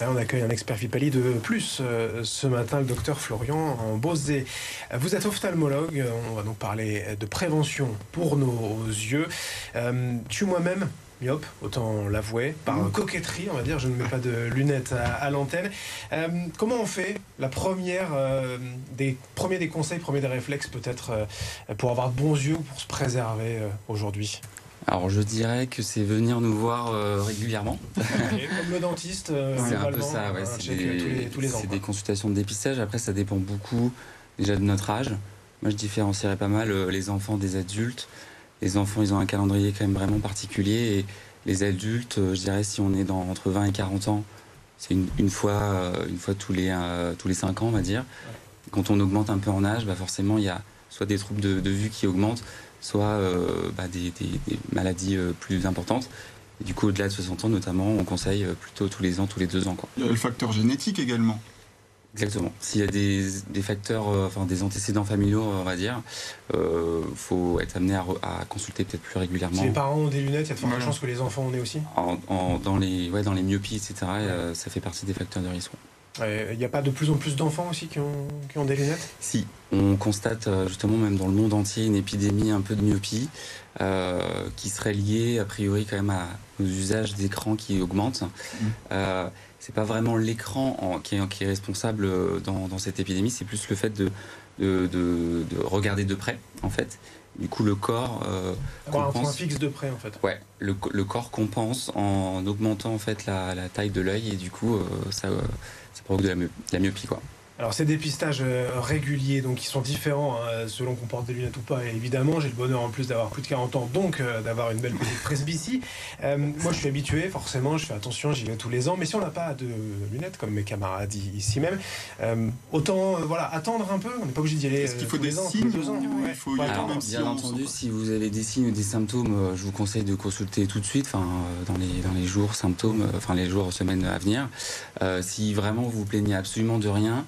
On accueille un expert Vipali de plus ce matin, le docteur Florian Bosé. Vous êtes ophtalmologue, on va donc parler de prévention pour nos yeux. Je suis moi-même myope, autant l'avouer, par coquetterie, on va dire, je ne mets pas de lunettes à l'antenne. Comment on fait la première des conseils, premier des réflexes peut-être pour avoir de bons yeux ou pour se préserver aujourd'hui? Alors je dirais que c'est venir nous voir régulièrement. Okay, comme le dentiste, c'est un peu ça, ouais. Tous les ans. C'est des consultations de dépistage. Après, ça dépend beaucoup déjà de notre âge. Moi, je différencierais pas mal les enfants des adultes. Les enfants, ils ont un calendrier quand même vraiment particulier. Et les adultes, je dirais, si on est entre 20 et 40 ans, c'est une fois tous les 5 ans, on va dire. Ouais. Quand on augmente un peu en âge, forcément, il y a soit des troubles de vue qui augmentent, soit des maladies plus importantes. Et du coup, au-delà de 60 ans, notamment, on conseille plutôt tous les ans, tous les 2 ans, quoi. Il y a le facteur génétique également. Exactement. S'il y a des facteurs, des antécédents familiaux, on va dire, faut être amené à consulter peut-être plus régulièrement. Si les parents ont des lunettes, il y a de fortes chances que les enfants en aient aussi. Dans les myopies, etc., ça fait partie des facteurs de risque. Il n'y a pas de plus en plus d'enfants aussi qui ont des lunettes? Si, on constate justement même dans le monde entier une épidémie un peu de myopie qui serait liée a priori quand même à nos usages d'écran qui augmentent. C'est pas vraiment l'écran qui est responsable dans cette épidémie, c'est plus le fait de regarder de près en fait. Du coup, le corps un point fixe de près en fait. Ouais, le corps compense en augmentant en fait la taille de l'œil et du coup ça provoque de la myopie, quoi. Alors ces dépistages réguliers, donc qui sont différents selon qu'on porte des lunettes ou pas, et évidemment j'ai le bonheur en plus d'avoir plus de 40 ans, donc d'avoir une belle petite presbytie. Moi je suis habitué, forcément, je fais attention, j'y vais tous les ans, mais si on n'a pas de lunettes, comme mes camarades ici même, autant attendre un peu, on n'est pas obligé d'y aller. Est-ce qu'il faut des signes? Il faut Alors, bien entendu, si vous avez des signes ou des symptômes, je vous conseille de consulter tout de suite, dans les jours, symptômes, les jours, semaines à venir. Si vraiment vous vous plaignez absolument de rien,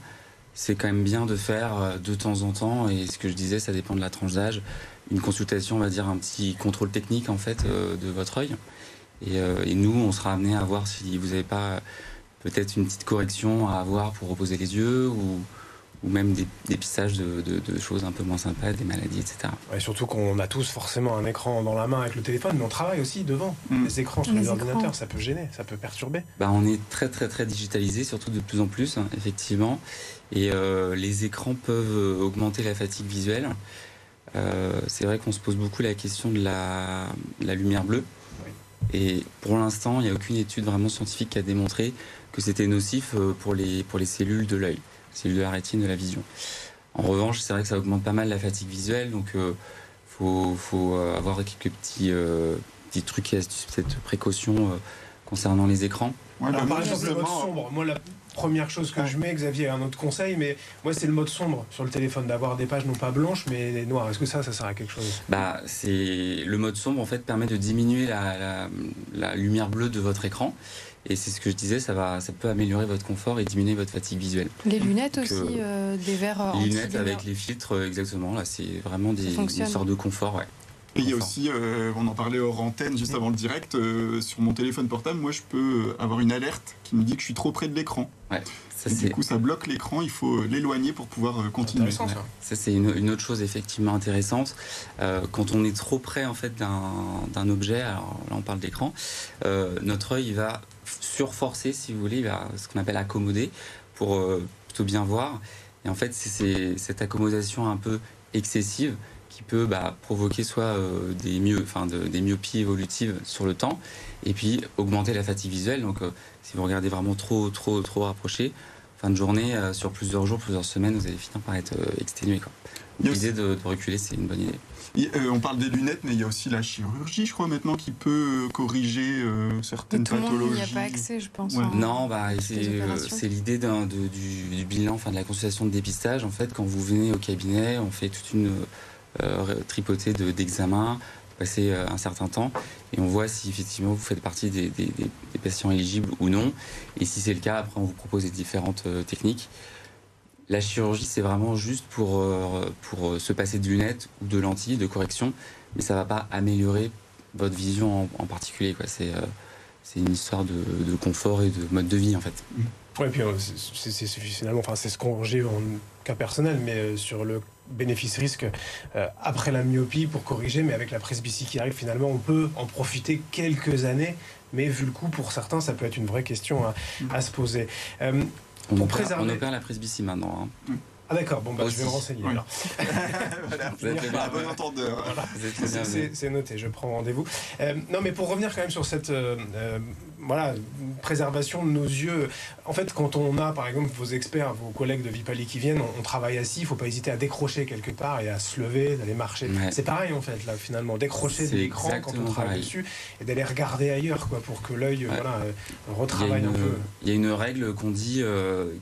c'est quand même bien de faire de temps en temps, et ce que je disais, ça dépend de la tranche d'âge, une consultation, on va dire un petit contrôle technique en fait de votre œil. Et nous, on sera amené à voir si vous n'avez pas peut-être une petite correction à avoir pour reposer les yeux ou même des dépistages de choses un peu moins sympas, des maladies, etc. Ouais, surtout qu'on a tous forcément un écran dans la main avec le téléphone, mais on travaille aussi devant. Les écrans sur les ordinateurs, ça peut gêner, ça peut perturber. On est très très très digitalisé, surtout de plus en plus, effectivement. Et les écrans peuvent augmenter la fatigue visuelle. C'est vrai qu'on se pose beaucoup la question de la lumière bleue. Oui. Et pour l'instant, il n'y a aucune étude vraiment scientifique qui a démontré que c'était nocif pour les cellules de l'œil, cellules de la rétine, de la vision. En revanche, c'est vrai que ça augmente pas mal la fatigue visuelle, donc faut avoir quelques petits trucs et astuces, peut-être précautions concernant les écrans. Ouais, par exemple, le mode sombre. Moi, la première chose que je mets, Xavier, un autre conseil, mais moi, c'est le mode sombre sur le téléphone, d'avoir des pages non pas blanches, mais noires. Est-ce que ça sert à quelque chose? Le mode sombre, en fait, permet de diminuer la lumière bleue de votre écran. Et c'est ce que je disais, ça peut améliorer votre confort et diminuer votre fatigue visuelle. Les lunettes aussi, des verres les lunettes avec les filtres, exactement. Là, c'est vraiment une sorte de confort, ouais. Et il y a aussi, on en parlait hors antenne juste avant le direct, sur mon téléphone portable, moi je peux avoir une alerte qui me dit que je suis trop près de l'écran. Ouais, du coup ça bloque l'écran, il faut l'éloigner pour pouvoir continuer. Ça c'est une autre chose effectivement intéressante. Quand on est trop près en fait d'un objet, alors là on parle d'écran, notre œil va surforcer, si vous voulez, ce qu'on appelle accommoder pour plutôt bien voir. Et en fait c'est cette accommodation un peu excessive qui peut provoquer soit des myopies évolutives sur le temps, et puis augmenter la fatigue visuelle. Donc si vous regardez vraiment trop rapproché, fin de journée, sur plusieurs jours, plusieurs semaines, vous allez finir par être exténué, quoi. L'idée de reculer, c'est une bonne idée. On parle des lunettes, mais il y a aussi la chirurgie, je crois, maintenant, qui peut corriger certaines pathologies. Tout le monde n'y a pas accès, je pense. Ouais. Non, c'est l'idée du bilan, de la consultation de dépistage. En fait, quand vous venez au cabinet, on fait toute une tripotée d'examens, passer un certain temps, et on voit si effectivement vous faites partie des patients éligibles ou non. Et si c'est le cas, après on vous propose les différentes techniques. La chirurgie, c'est vraiment juste pour se passer de lunettes ou de lentilles de correction, mais ça ne va pas améliorer votre vision en particulier, quoi. c'est une histoire de confort et de mode de vie en fait. Ouais, puis finalement, enfin, c'est ce qu'on j'ai en cas personnel, mais sur le bénéfice-risque après la myopie pour corriger, mais avec la presbytie qui arrive, finalement, on peut en profiter quelques années, mais vu le coût, pour certains, ça peut être une vraie question à se poser. On opère la presbytie maintenant. Hein. Ah d'accord, bon bah je vais me renseigner oui. alors. Voilà, Vous êtes à bon entendeur. Voilà. Vous êtes très bien. C'est noté, je prends rendez-vous. Non mais pour revenir quand même sur cette voilà, préservation de nos yeux, en fait quand on a par exemple vos experts, vos collègues de Vipali qui viennent, on travaille assis, il ne faut pas hésiter à décrocher quelque part et à se lever, d'aller marcher. Ouais. C'est pareil en fait là finalement, décrocher de l'écran quand on travaille dessus et d'aller regarder ailleurs quoi, pour que l'œil voilà, retravaille un peu. Il y a une règle qu'on dit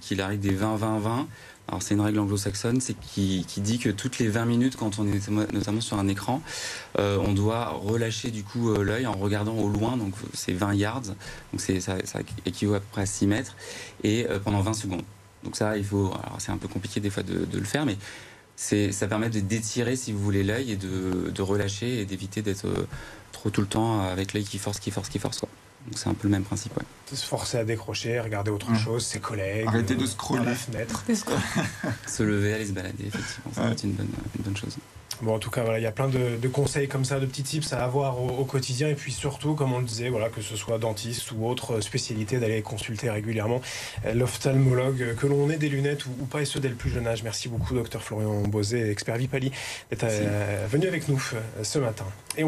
qu'il arrive des 20-20-20. Alors c'est une règle anglo-saxonne, c'est qui dit que toutes les 20 minutes, quand on est notamment sur un écran, on doit relâcher du coup l'œil en regardant au loin, donc c'est 20 yards, donc ça équivaut à peu près à 6 mètres, et pendant 20 secondes. Donc ça, alors c'est un peu compliqué des fois de le faire, mais ça permet d'étirer, si vous voulez, l'œil et de relâcher et d'éviter d'être trop tout le temps avec l'œil qui force quoi. Donc c'est un peu le même principe, ouais. De se forcer à décrocher, regarder autre chose, ses collègues. Arrêter de scroller. La fenêtre. Se lever, aller se balader, effectivement, c'est une bonne chose. Bon, en tout cas, voilà, il y a plein de conseils comme ça, de petits tips à avoir au quotidien. Et puis surtout, comme on le disait, voilà, que ce soit dentiste ou autre spécialité, d'aller consulter régulièrement l'ophtalmologue, que l'on ait des lunettes ou pas, et ce dès le plus jeune âge. Merci beaucoup, docteur Florian Bauzet, expert Vipali, d'être venu avec nous ce matin. Et